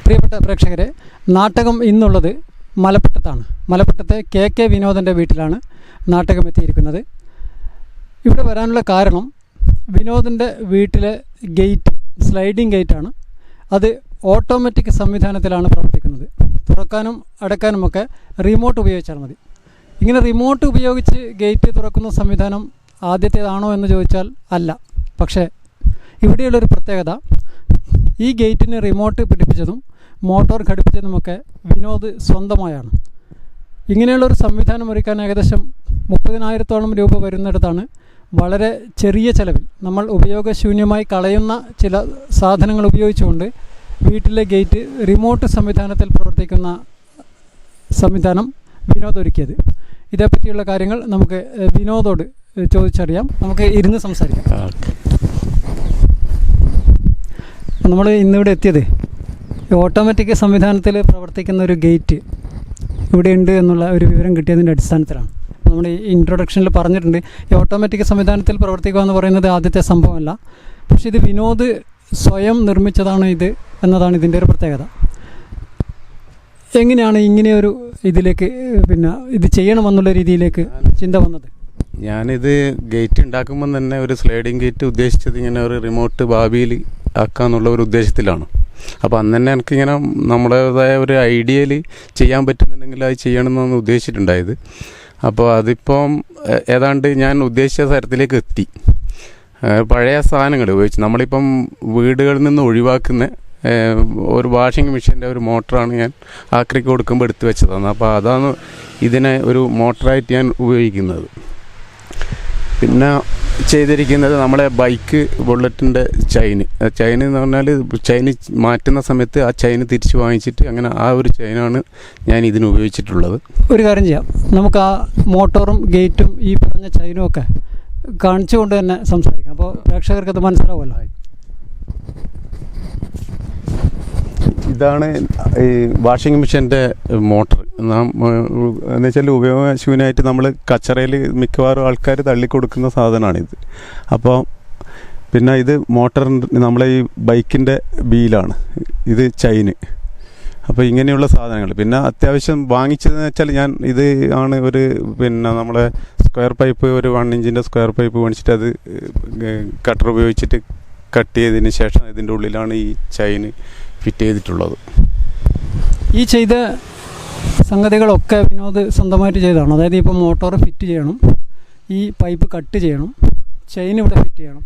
പ്രിയപ്പെട്ട പ്രേക്ഷകരെ, നാട്ടകം ഇന്നുള്ളത് മലപ്പട്ടത്താണ്. മലപ്പട്ടത്തെ കെ വിനോദൻ്റെ വീട്ടിലാണ് നാട്ടകം എത്തിയിരിക്കുന്നത്. ഇവിടെ വരാനുള്ള കാരണം വിനോദിൻ്റെ വീട്ടിലെ ഗേറ്റ് സ്ലൈഡിംഗ് ഗേറ്റാണ്. അത് ഓട്ടോമാറ്റിക് സംവിധാനത്തിലാണ് പ്രവർത്തിക്കുന്നത്. തുറക്കാനും അടയ്ക്കാനുമൊക്കെ റിമോട്ട് ഉപയോഗിച്ചാൽ മതി. ഇങ്ങനെ റിമോട്ട് ഉപയോഗിച്ച് ഗേറ്റ് തുറക്കുന്ന സംവിധാനം ആദ്യത്തേതാണോ എന്ന് ചോദിച്ചാൽ അല്ല. പക്ഷേ ഇവിടെയുള്ളൊരു പ്രത്യേകത, ഈ ഗേറ്റിന് റിമോട്ട് പിടിപ്പിച്ചതും മോട്ടോർ ഘടിപ്പിച്ചതുമൊക്കെ വിനോദ് സ്വന്തമായാണ്. ഇങ്ങനെയുള്ളൊരു സംവിധാനം ഒരുക്കാൻ ഏകദേശം 30,000-ഓളം രൂപ വരുന്നിടത്താണ് വളരെ ചെറിയ ചിലവിൽ നമ്മൾ ഉപയോഗശൂന്യമായി കളയുന്ന ചില സാധനങ്ങൾ ഉപയോഗിച്ചുകൊണ്ട് വീട്ടിലെ ഗേറ്റ് റിമോട്ട് സംവിധാനത്തിൽ പ്രവർത്തിക്കുന്ന സംവിധാനം വിനോദ് ഒരുക്കിയത്. ഇതേപ്പറ്റിയുള്ള കാര്യങ്ങൾ നമുക്ക് വിനോദോട് ചോദിച്ചറിയാം. നമുക്ക് ഇരുന്ന് സംസാരിക്കാം. നമ്മൾ ഇന്നിവിടെ എത്തിയത് ഓട്ടോമാറ്റിക് സംവിധാനത്തിൽ പ്രവർത്തിക്കുന്ന ഒരു ഗേറ്റ് ഇവിടെ ഉണ്ട് എന്നുള്ള ഒരു വിവരം കിട്ടിയതിൻ്റെ അടിസ്ഥാനത്തിലാണ്. നമ്മൾ ഈ ഇൻട്രൊഡക്ഷനിൽ പറഞ്ഞിട്ടുണ്ട്, ഈ ഓട്ടോമാറ്റിക് സംവിധാനത്തിൽ പ്രവർത്തിക്കുക എന്ന് പറയുന്നത് ആദ്യത്തെ സംഭവമല്ല. പക്ഷേ ഇത് വിനോദ് സ്വയം നിർമ്മിച്ചതാണ് ഇത് എന്നതാണ് ഇതിൻ്റെ ഒരു പ്രത്യേകത. എങ്ങനെയാണ് ഇങ്ങനെയൊരു ഇതിലേക്ക് ഇത് ചെയ്യണമെന്നുള്ള രീതിയിലേക്ക് ചിന്ത വന്നത്? ഞാനിത് ഗേറ്റ് ഉണ്ടാക്കുമ്പോൾ തന്നെ ഒരു സ്ലൈഡിങ് ഗേറ്റ് ഉദ്ദേശിച്ചത് ഇങ്ങനെ ഒരു റിമോട്ട് ഭാവിയിൽ ആക്കാന്നുള്ള ഒരു ഉദ്ദേശത്തിലാണ്. അപ്പോൾ അന്ന് തന്നെ എനിക്കിങ്ങനെ നമ്മുടേതായ ഒരു ഐഡിയയിൽ ചെയ്യാൻ പറ്റുന്നുണ്ടെങ്കിൽ അത് ചെയ്യണമെന്നാണ് ഉദ്ദേശിച്ചിട്ടുണ്ടായത്. അപ്പോൾ അതിപ്പം ഏതാണ്ട് ഞാൻ ഉദ്ദേശിച്ച തരത്തിലേക്ക് എത്തി. പഴയ സാധനങ്ങൾ ഉപയോഗിച്ച് നമ്മളിപ്പം വീടുകളിൽ നിന്ന് ഒഴിവാക്കുന്ന ഒരു വാഷിംഗ് മെഷീൻ്റെ ഒരു മോട്ടറാണ് ഞാൻ ആക്രിക്ക് കൊടുക്കുമ്പോൾ എടുത്തു വെച്ചതാണ്. അപ്പോൾ അതാണ് ഇതിനെ ഒരു മോട്ടറായിട്ട് ഞാൻ ഉപയോഗിക്കുന്നത്. പിന്നെ ചെയ്തിരിക്കുന്നത് നമ്മളെ ബൈക്ക് ബുള്ളറ്റിൻ്റെ ചൈന് എന്ന് പറഞ്ഞാൽ ചൈന് മാറ്റുന്ന സമയത്ത് ആ ചൈന് തിരിച്ച് വാങ്ങിച്ചിട്ട് അങ്ങനെ ആ ഒരു ചൈനാണ് ഞാൻ ഇതിന് ഉപയോഗിച്ചിട്ടുള്ളത്. ഒരു കാര്യം ചെയ്യാം, നമുക്ക് ആ മോട്ടോറും ഗേറ്റും ഈ പറഞ്ഞ ചൈനും ഒക്കെ കാണിച്ചുകൊണ്ട് തന്നെ സംസാരിക്കാം. അപ്പോൾ പ്രേക്ഷകർക്ക് അത് മനസ്സിലാവുമല്ലോ. ഇതാണ് ഈ വാഷിംഗ് മെഷീൻ്റെ മോട്ടർ. എന്ന് വെച്ചാൽ ഉപയോഗശൂന്യമായിട്ട് നമ്മൾ കച്ചറയിൽ മിക്കവാറും ആൾക്കാർ തള്ളിക്കൊടുക്കുന്ന സാധനമാണിത്. അപ്പോൾ പിന്നെ ഇത് മോട്ടർ നമ്മളെ ഈ ബൈക്കിൻ്റെ വീലാണ്, ഇത് ചൈന്. അപ്പോൾ ഇങ്ങനെയുള്ള സാധനങ്ങൾ. പിന്നെ അത്യാവശ്യം വാങ്ങിച്ചതെന്ന് വെച്ചാൽ ഞാൻ ഇത് ആണ് ഒരു നമ്മളെ സ്ക്വയർ പൈപ്പ്, ഒരു 1 ഇഞ്ചിൻ്റെ സ്ക്വയർ പൈപ്പ് മേടിച്ചിട്ട് അത് കട്ടർ ഉപയോഗിച്ചിട്ട് കട്ട് ചെയ്തതിന് ശേഷം ഇതിൻ്റെ ഉള്ളിലാണ് ഈ ചൈന് ഫിറ്റ് ചെയ്തിട്ടുള്ളത്. ഈ ചെയ്ത സംഗതികളൊക്കെ വിനോദ് സ്വന്തമായിട്ട് ചെയ്തതാണ്. അതായത് ഇപ്പോൾ മോട്ടോർ ഫിറ്റ് ചെയ്യണം, ഈ പൈപ്പ് കട്ട് ചെയ്യണം, ചെയിൻ ഇവിടെ ഫിറ്റ് ചെയ്യണം,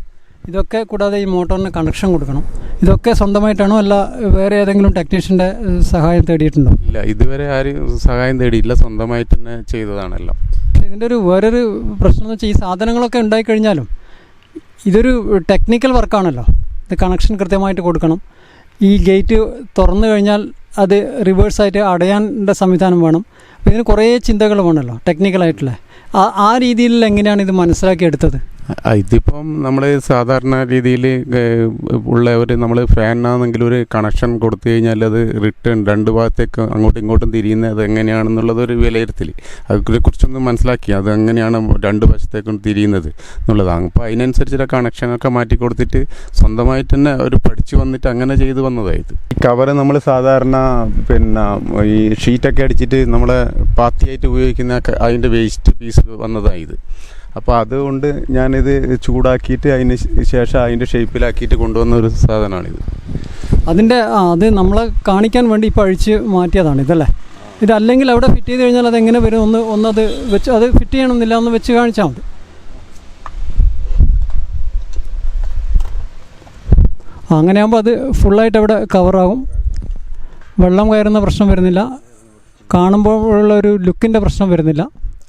ഇതൊക്കെ കൂടാതെ ഈ മോട്ടോറിന് കണക്ഷൻ കൊടുക്കണം. ഇതൊക്കെ സ്വന്തമായിട്ടാണോ അല്ല വേറെ ഏതെങ്കിലും ടെക്നീഷ്യൻ്റെ സഹായം തേടിയിട്ടുണ്ടോ? ഇല്ല, ഇതുവരെ ആരും സഹായം തേടിയില്ല, സ്വന്തമായിട്ട് തന്നെ ചെയ്തതാണല്ലോ. ഇതിൻ്റെ വേറൊരു പ്രശ്നം എന്ന് വെച്ചാൽ ഈ സാധനങ്ങളൊക്കെ ഉണ്ടായിക്കഴിഞ്ഞാലും ഇതൊരു ടെക്നിക്കൽ വർക്കാണല്ലോ. ഇത് കണക്ഷൻ കൃത്യമായിട്ട് കൊടുക്കണം. ഈ ഗേറ്റ് തുറന്നു കഴിഞ്ഞാൽ അത് റിവേഴ്സായിട്ട് അടയാനുള്ള സംവിധാനം വേണം. അപ്പോൾ ഇതിന് കുറേ ചിന്തകൾ വേണമല്ലോ ടെക്നിക്കലായിട്ടുള്ള. ആ രീതിയിൽ എങ്ങനെയാണ് ഇത് മനസ്സിലാക്കിയെടുത്തത്? ഇതിപ്പം നമ്മൾ സാധാരണ രീതിയിൽ ഉള്ള ഒരു നമ്മൾ ഫാനാണെങ്കിൽ ഒരു കണക്ഷൻ കൊടുത്തു കഴിഞ്ഞാൽ അത് റിട്ടേൺ 2 ഭാഗത്തേക്ക് അങ്ങോട്ടും ഇങ്ങോട്ടും തിരിയുന്നത് എങ്ങനെയാണെന്നുള്ളതൊരു വിലയിരുത്തൽ, അതിനെക്കുറിച്ചൊന്ന് മനസ്സിലാക്കി അത് എങ്ങനെയാണ് 2 വശത്തേക്കും തിരിയുന്നത് എന്നുള്ളതാണ്. അപ്പോൾ അതിനനുസരിച്ചുള്ള കണക്ഷനൊക്കെ മാറ്റി കൊടുത്തിട്ട് സ്വന്തമായിട്ട് തന്നെ ഒരു പഠിച്ചു വന്നിട്ട് അങ്ങനെ ചെയ്ത് വന്നതായത്. ഈ കവറ് നമ്മൾ സാധാരണ ഈ ഷീറ്റൊക്കെ അടിച്ചിട്ട് നമ്മളെ പാത്തിയായിട്ട് ഉപയോഗിക്കുന്ന അതിൻ്റെ വേസ്റ്റ് പീസ് വന്നതായത്. അപ്പോൾ അതുകൊണ്ട് ഞാനിത് ചൂടാക്കിയിട്ട് അതിന് ശേഷം അതിൻ്റെ ഷേപ്പിലാക്കിയിട്ട് കൊണ്ടുവന്ന ഒരു സാധനമാണിത്. അത് നമ്മളെ കാണിക്കാൻ വേണ്ടി ഇപ്പോൾ അഴിച്ച് മാറ്റിയതാണ് ഇതല്ലേ? ഇതല്ലെങ്കിൽ അവിടെ ഫിറ്റ് ചെയ്ത് കഴിഞ്ഞാൽ അതെങ്ങനെ വരും? ഒന്നത് വെച്ച് അത് ഫിറ്റ് ചെയ്യണമെന്നില്ല, ഒന്ന് വെച്ച് കാണിച്ചാൽ മതി. അങ്ങനെയാകുമ്പോൾ അത് ഫുള്ളായിട്ട് അവിടെ കവറാകും. വെള്ളം കയറുന്ന പ്രശ്നം വരുന്നില്ല, കാണുമ്പോഴുള്ള ഒരു ലുക്കിൻ്റെ പ്രശ്നം വരുന്നില്ല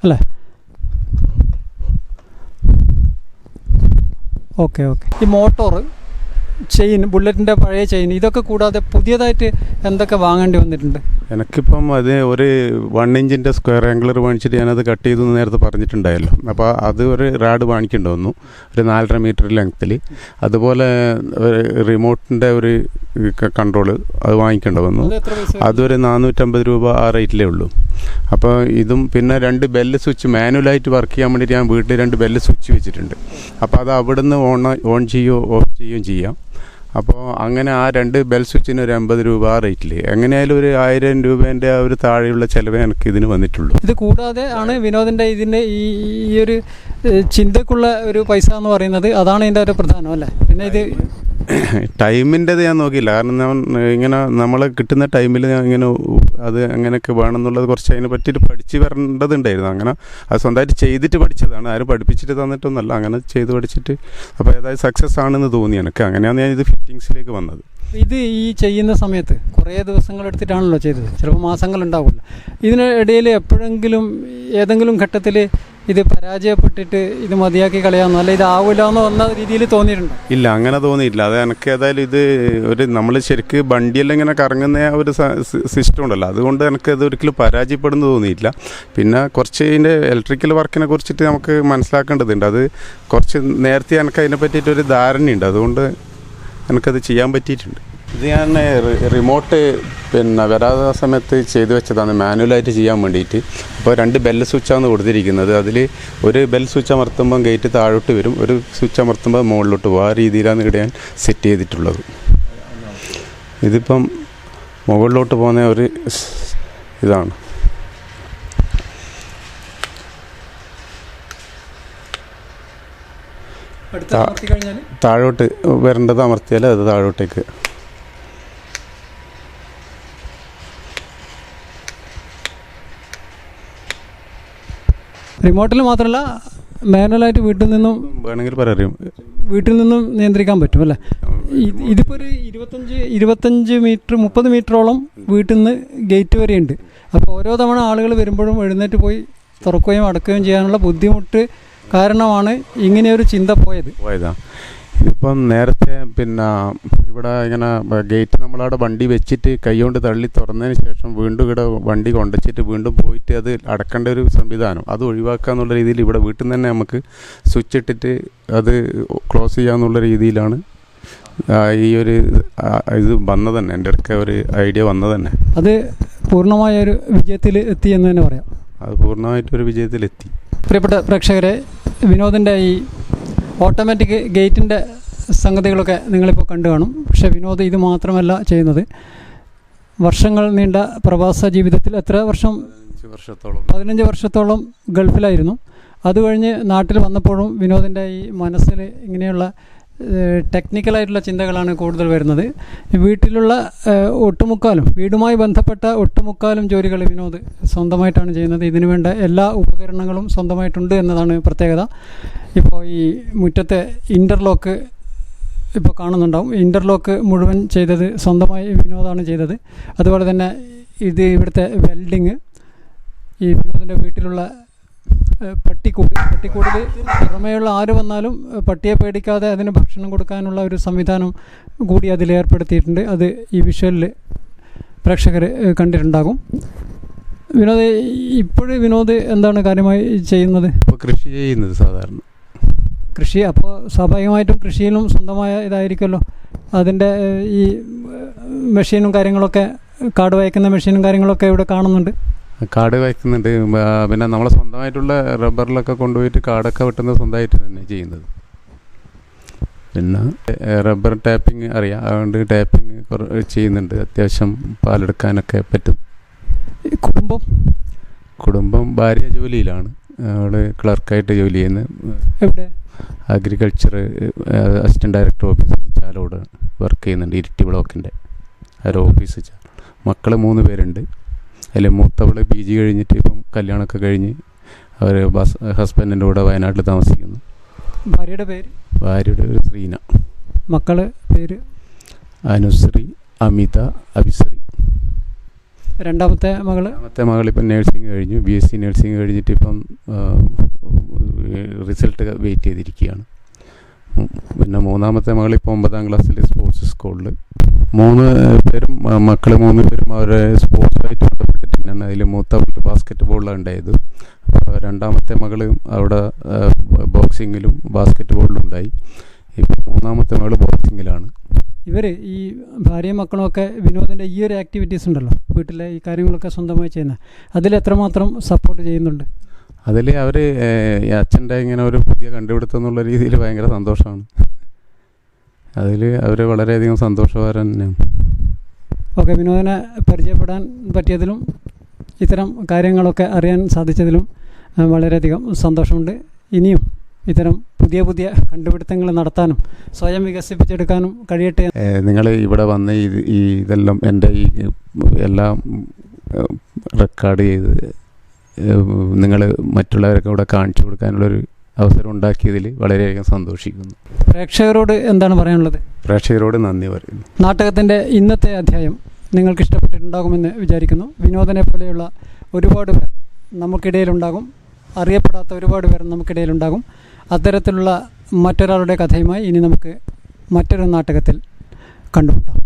അല്ലേ? ഓക്കെ. ഈ മോട്ടോറ്, ചെയിൻ, ബുള്ളറ്റിൻ്റെ പഴയ ചെയിൻ, ഇതൊക്കെ കൂടാതെ പുതിയതായിട്ട് എന്തൊക്കെ വാങ്ങേണ്ടി വന്നിട്ടുണ്ട്? എനിക്കിപ്പം അത് ഒരു 1 ഇഞ്ചിൻ്റെ സ്ക്വയർ ആംഗിളർ വാങ്ങിച്ചിട്ട് ഞാനത് കട്ട് ചെയ്തു നേരത്തെ പറഞ്ഞിട്ടുണ്ടായല്ലോ. അപ്പോൾ അത് ഒരു റാഡ് വാങ്ങിക്കേണ്ടി വന്നു, ഒരു 4.5 മീറ്റർ ലെങ്ത്തിൽ. അതുപോലെ റിമോട്ടിൻ്റെ ഒരു കൺട്രോള് അത് വാങ്ങിക്കേണ്ടി വന്നു. അതൊരു 450 രൂപ ആ റേറ്റിലേ ഉള്ളൂ. അപ്പോൾ ഇതും പിന്നെ 2 ബെല്ല് സ്വിച്ച് മാനുവലായിട്ട് വർക്ക് ചെയ്യാൻ വേണ്ടിയിട്ട് ഞാൻ വീട്ടിൽ 2 ബെല്ല് സ്വിച്ച് വെച്ചിട്ടുണ്ട്. അപ്പോൾ അത് അവിടുന്ന് ഓൺ ചെയ്യുകയോ ഓഫ് ചെയ്യുകയും ചെയ്യാം. അപ്പോൾ അങ്ങനെ ആ 2 ബെൽ സ്വിച്ചിന് ഒരു 50 രൂപ ആ റേറ്റിൽ, എങ്ങനെയായാലും ഒരു 1000 രൂപേൻ്റെ ആ ഒരു താഴെയുള്ള ചിലവേ എനിക്ക് ഇതിന് വന്നിട്ടുള്ളൂ. ഇത് കൂടാതെ ആണ് വിനോദിൻ്റെ ഇതിൻ്റെ ഈ ഒരു ചിന്തക്കുള്ള ഒരു പൈസ എന്ന് പറയുന്നത്, അതാണ് ഇതിൻ്റെ ഒരു പ്രധാനം അല്ലേ. പിന്നെ ഇത് ടൈമിൻ്റെത് ഞാൻ നോക്കിയില്ല, കാരണം ഞാൻ ഇങ്ങനെ നമ്മൾ കിട്ടുന്ന ടൈമിൽ ഇങ്ങനെ അത് അങ്ങനെയൊക്കെ വേണമെന്നുള്ളത് കുറച്ച് അതിനെ പറ്റിയിട്ട് പഠിച്ച് വരേണ്ടതുണ്ടായിരുന്നു. അങ്ങനെ അത് സ്വന്തമായിട്ട് ചെയ്തിട്ട് പഠിച്ചതാണ്, ആരും പഠിപ്പിച്ചിട്ട് തന്നിട്ടൊന്നുമല്ല, അങ്ങനെ ചെയ്ത് പഠിച്ചിട്ട് അപ്പോൾ ഏതായാലും സക്സസ് ആണെന്ന് തോന്നി എനിക്ക്. അങ്ങനെയാണ് ഞാൻ ഇത് ഫിറ്റിങ്സിലേക്ക് വന്നത്. ഇത് ഈ ചെയ്യുന്ന സമയത്ത് കുറേ ദിവസങ്ങൾ എടുത്തിട്ടാണല്ലോ ചെയ്തത്, ചിലപ്പോൾ മാസങ്ങളുണ്ടാവില്ല. ഇതിനിടയിൽ എപ്പോഴെങ്കിലും ഏതെങ്കിലും ഘട്ടത്തിൽ ഇത് പരാജയപ്പെട്ടിട്ട് ഇത് മതിയാക്കി കളയാമെന്നോ അല്ല ഇതാവില്ല എന്ന് വന്ന രീതിയിൽ തോന്നിയിട്ടുണ്ടോ? ഇല്ല, അങ്ങനെ തോന്നിയിട്ടില്ല. അത് എനിക്ക് ഏതായാലും ഇത് ഒരു നമ്മൾ ശരിക്ക് വണ്ടിയെല്ലാം ഇങ്ങനെ കറങ്ങുന്ന ഒരു സിസ്റ്റം ഉണ്ടല്ലോ, അതുകൊണ്ട് എനിക്കത് ഒരിക്കലും പരാജയപ്പെടുന്നു തോന്നിയിട്ടില്ല. പിന്നെ കുറച്ച് ഇതിൻ്റെ ഇലക്ട്രിക്കൽ വർക്കിനെ കുറിച്ചിട്ട് നമുക്ക് മനസ്സിലാക്കേണ്ടതുണ്ട്. അത് കുറച്ച് നേരത്തെ എനിക്ക് അതിനെ പറ്റിയിട്ടൊരു ധാരണയുണ്ട്, അതുകൊണ്ട് എനിക്കത് ചെയ്യാൻ പറ്റിയിട്ടുണ്ട്. ഇത് ഞാൻ റിമോട്ട് പിന്നെ വരാത്ത സമയത്ത് ചെയ്തു വെച്ചതാണ്, മാനുവലായിട്ട് ചെയ്യാൻ വേണ്ടിയിട്ട്. അപ്പോൾ 2 ബെല്ല് സ്വിച്ചാണ് കൊടുത്തിരിക്കുന്നത്. അതിൽ ഒരു ബെൽ സ്വിച്ച് അമർത്തുമ്പം ഗേറ്റ് താഴോട്ട് വരും, ഒരു സ്വിച്ച് അമർത്തുമ്പോൾ മുകളിലോട്ട് പോകും. ആ രീതിയിലാണ് ഇവിടെ ഞാൻ സെറ്റ് ചെയ്തിട്ടുള്ളത്. ഇതിപ്പം മുകളിലോട്ട് പോകുന്ന ഒരു ഇതാണ്. താഴോട്ട് വരേണ്ടത് അമർത്തിയാൽ അത് താഴോട്ടേക്ക്. റിമോട്ടിൽ മാത്രമല്ല മാനുവലായിട്ട് വീട്ടിൽ നിന്നും വേണമെങ്കിൽ പറയാം, വീട്ടിൽ നിന്നും നിയന്ത്രിക്കാൻ പറ്റും അല്ലേ. ഇതിപ്പോൾ ഒരു 25 മീറ്റർ 30 മീറ്ററോളം വീട്ടിൽ നിന്ന് ഗേറ്റ് വരെയുണ്ട്. അപ്പോൾ ഓരോ തവണ ആളുകൾ വരുമ്പോഴും എഴുന്നേറ്റ് പോയി തുറക്കുകയും അടക്കുകയും ചെയ്യാനുള്ള ബുദ്ധിമുട്ട് കാരണമാണ് ഇങ്ങനെയൊരു ചിന്ത പോയതാ. ഇതിപ്പം നേരത്തെ പിന്നെ ഇവിടെ ഇങ്ങനെ ഗേറ്റ് നമ്മളവിടെ വണ്ടി വെച്ചിട്ട് കൈകൊണ്ട് തള്ളി തുറന്നതിന് ശേഷം വീണ്ടും ഇവിടെ വണ്ടി കൊണ്ടുവച്ചിട്ട് വീണ്ടും പോയിട്ട് അത് അടക്കേണ്ട ഒരു സംവിധാനം, അത് ഒഴിവാക്കുക എന്നുള്ള രീതിയിൽ ഇവിടെ വീട്ടിൽ നിന്ന് തന്നെ നമുക്ക് സ്വിച്ച് ഇട്ടിട്ട് അത് ക്ലോസ് ചെയ്യാന്നുള്ള രീതിയിലാണ് ഈ ഒരു ഇത് വന്നത് തന്നെ. എൻ്റെ അടുക്ക ഒരു ഐഡിയ വന്നത് തന്നെ. അത് പൂർണ്ണമായൊരു വിജയത്തിൽ എത്തി എന്ന് തന്നെ പറയാം. അത് പൂർണ്ണമായിട്ടൊരു വിജയത്തിലെത്തി. പ്രിയപ്പെട്ട പ്രേക്ഷകരെ, വിനോദിൻ്റെ ഈ ഓട്ടോമാറ്റിക് ഗേറ്റിൻ്റെ സംഗതികളൊക്കെ നിങ്ങളിപ്പോൾ കണ്ടു കാണും. പക്ഷേ വിനോദ് ഇത് മാത്രമല്ല ചെയ്യുന്നത്. വർഷങ്ങൾ നീണ്ട പ്രവാസ ജീവിതത്തിൽ എത്ര വർഷം? 15 വർഷത്തോളം ഗൾഫിലായിരുന്നു. അത് കഴിഞ്ഞ് നാട്ടിൽ വന്നപ്പോഴും വിനോദിൻ്റെ ഈ മനസ്സിൽ ഇങ്ങനെയുള്ള ടെക്നിക്കലായിട്ടുള്ള ചിന്തകളാണ് കൂടുതൽ വരുന്നത്. വീട്ടിലുള്ള ഒട്ടുമുക്കാലും വീടുമായി ബന്ധപ്പെട്ട ഒട്ടുമുക്കാലും ജോലികൾ വിനോദ് സ്വന്തമായിട്ടാണ് ചെയ്യുന്നത്. ഇതിനു വേണ്ട എല്ലാ ഉപകരണങ്ങളും സ്വന്തമായിട്ടുണ്ട് എന്നതാണ് പ്രത്യേകത. ഇപ്പോൾ ഈ മുറ്റത്തെ ഇൻ്റർലോക്ക് ഇപ്പോൾ കാണുന്നുണ്ടാവും. ഇൻ്റർലോക്ക് മുഴുവൻ ചെയ്തത് സ്വന്തമായി വിനോദാണ് ചെയ്തത്. അതുപോലെ തന്നെ ഇവിടുത്തെ വെൽഡിങ്, ഈ വിനോദിൻ്റെ വീട്ടിലുള്ള പട്ടിക്കൂടിൽ പുറമേയുള്ള ആര് വന്നാലും പട്ടിയെ പേടിക്കാതെ അതിന് ഭക്ഷണം കൊടുക്കാനുള്ള ഒരു സംവിധാനം കൂടി അതിൽ ഏർപ്പെടുത്തിയിട്ടുണ്ട്. അത് ഈ വിഷ്വലിൽ പ്രേക്ഷകർ കണ്ടിട്ടുണ്ടാകും. വിനോദ് ഇപ്പോഴും വിനോദ് എന്താണ് കാര്യമായി ചെയ്യുന്നത്? കൃഷി ചെയ്യുന്നത്. സാധാരണ കൃഷി. അപ്പോൾ സ്വാഭാവികമായിട്ടും കൃഷിയിലും സ്വന്തമായ ഇതായിരിക്കുമല്ലോ. അതിൻ്റെ ഈ മെഷീനും കാര്യങ്ങളൊക്കെ, കാട് വയ്ക്കുന്ന മെഷീനും കാര്യങ്ങളൊക്കെ ഇവിടെ കാണുന്നുണ്ട്. കാട് വയ്ക്കുന്നുണ്ട്. പിന്നെ നമ്മളെ സ്വന്തമായിട്ടുള്ള റബ്ബറിലൊക്കെ കൊണ്ടുപോയിട്ട് കാടൊക്കെ വെട്ടുന്നത് സ്വന്തമായിട്ട് തന്നെ ചെയ്യുന്നത്. പിന്നെ റബ്ബർ ടാപ്പിങ് അറിയാം, അതുകൊണ്ട് ടാപ്പിങ് ചെയ്യുന്നുണ്ട്. അത്യാവശ്യം പാലെടുക്കാനൊക്കെ പറ്റും. കുടുംബം ഭാര്യ ജോലിയിലാണ്, അവൾ ക്ലർക്കായിട്ട് ജോലി ചെയ്യുന്നത്. എവിടെ? Agriculture assistant director office Chalode work ചെയ്യുന്നുണ്ട്, ഇരിട്ടി ബ്ലോക്കിൻ്റെ ഒരു ഓഫീസ്. മക്കൾ 3 പേരുണ്ട്. അതിൽ മൂത്തവൾ PG കഴിഞ്ഞിട്ട് ഇപ്പം കല്യാണമൊക്കെ കഴിഞ്ഞ് അവർ ഹസ്ബൻഡിൻ്റെ കൂടെ വയനാട്ടിൽ താമസിക്കുന്നു. ഭാര്യയുടെ പേര്? ഭാര്യയുടെ പേര് ശ്രീന. മക്കള് പേര്? അനുശ്രീ, അമിത, അഭിശ്രീ. രണ്ടാമത്തെ മകൾ ഇപ്പം നേഴ്സിംഗ് കഴിഞ്ഞു, BSc നേഴ്സിംഗ് കഴിഞ്ഞിട്ട് ഇപ്പം റിസൾട്ട് വെയിറ്റ് ചെയ്തിരിക്കുകയാണ്. പിന്നെ മൂന്നാമത്തെ മകൾ ഇപ്പോൾ 9ാം ക്ലാസ്സിൽ സ്പോർട്സ് സ്കൂളിൽ. 3 പേരും മക്കൾ 3 പേരും അവരെ സ്പോർട്സുമായിട്ട് ബന്ധപ്പെട്ടിട്ടാണ്. അതിൽ മൂത്തവൾക്ക് ബാസ്ക്കറ്റ് ബോളിലാണ് ഉണ്ടായത്. രണ്ടാമത്തെ മകൾ അവിടെ ബോക്സിങ്ങിലും ബാസ്ക്കറ്റ് ബോളിലും ഉണ്ടായി. ഇപ്പോൾ മൂന്നാമത്തെ മകൾ ബോക്സിങ്ങിലാണ്. ഇവർ ഈ ഭാര്യയും മക്കളുമൊക്കെ വിനോദിൻ്റെ ഈ ഒരു ആക്ടിവിറ്റീസ് ഉണ്ടല്ലോ, വീട്ടിലെ ഈ കാര്യങ്ങളൊക്കെ സ്വന്തമായി ചെയ്യുന്നത്, അതിലെത്രമാത്രം സപ്പോർട്ട് ചെയ്യുന്നുണ്ട്? അതിൽ അവർ അച്ഛൻ്റെ ഇങ്ങനെ ഒരു പുതിയ കണ്ടുപിടുത്തം എന്നുള്ള രീതിയിൽ ഭയങ്കര സന്തോഷമാണ്. അതിൽ അവർ വളരെയധികം സന്തോഷവാൻ തന്നെയാണ്. ഓക്കെ, വിനോദിനെ പരിചയപ്പെടാൻ പറ്റിയതിലും ഇത്തരം കാര്യങ്ങളൊക്കെ അറിയാൻ സാധിച്ചതിലും വളരെയധികം സന്തോഷമുണ്ട്. ഇനിയും ഇത്തരം പുതിയ പുതിയ കണ്ടുപിടുത്തങ്ങൾ നടത്താനും സ്വയം വികസിപ്പിച്ചെടുക്കാനും കഴിയട്ടെ. നിങ്ങൾ ഇവിടെ വന്ന് ഇതെല്ലാം എൻ്റെ ഈ എല്ലാം റെക്കോർഡ് ചെയ്ത് നിങ്ങൾ മറ്റുള്ളവരൊക്കെ ഇവിടെ കാണിച്ചു കൊടുക്കാനുള്ളൊരു അവസരം ഉണ്ടാക്കിയതിൽ വളരെയധികം സന്തോഷിക്കുന്നു. പ്രേക്ഷകരോട് എന്താണ് പറയാനുള്ളത്? പ്രേക്ഷകരോട് നന്ദി പറയുന്നു. നാടകത്തിൻ്റെ ഇന്നത്തെ അധ്യായം നിങ്ങൾക്ക് ഇഷ്ടപ്പെട്ടിട്ടുണ്ടാകുമെന്ന് വിചാരിക്കുന്നു. വിനോദനെ പോലെയുള്ള ഒരുപാട് പേർ നമുക്കിടയിലുണ്ടാകും, അറിയപ്പെടാത്ത ഒരുപാട് പേർ നമുക്കിടയിലുണ്ടാകും. അത്തരത്തിലുള്ള മറ്റൊരാളുടെ കഥയുമായി ഇനി നമുക്ക് മറ്റൊരു നാടകത്തിൽ കണ്ടുമുട്ടാം.